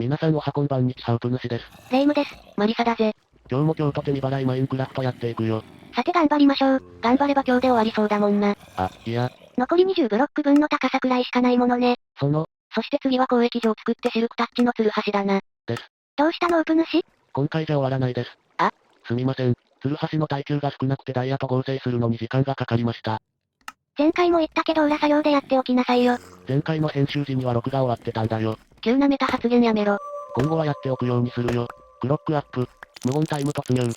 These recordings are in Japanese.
皆さんおはこんばんにちはうぷ主です。レイムです。マリサだぜ。今日も京都で未払いマインクラフトやっていくよ。さて頑張りましょう。頑張れば今日で終わりそうだもんな。いや、残り20ブロック分の高さくらいしかないものね。そして次は交易所を作ってシルクタッチのツルハシだな。です。どうしたのウプ主？今回じゃ終わらないです。あ？すみません。ツルハシの耐久が少なくてダイヤと合成するのに時間がかかりました。前回も言ったけど裏作業でやっておきなさいよ。前回の編集時には録画終わってたんだよ。急なメタ発言やめろ。今後はやっておくようにするよ。クロックアップ。無言タイム突入。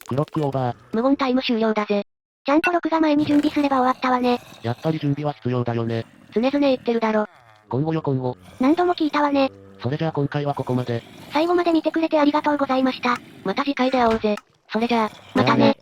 クロックオーバー。無言タイム終了だぜ。ちゃんと録画前に準備すれば終わったわね。やっぱり準備は必要だよね。常々言ってるだろ。今後よ今後。何度も聞いたわね。それじゃあ今回はここまで。最後まで見てくれてありがとうございました。また次回で会おうぜ。それじゃあ、またね。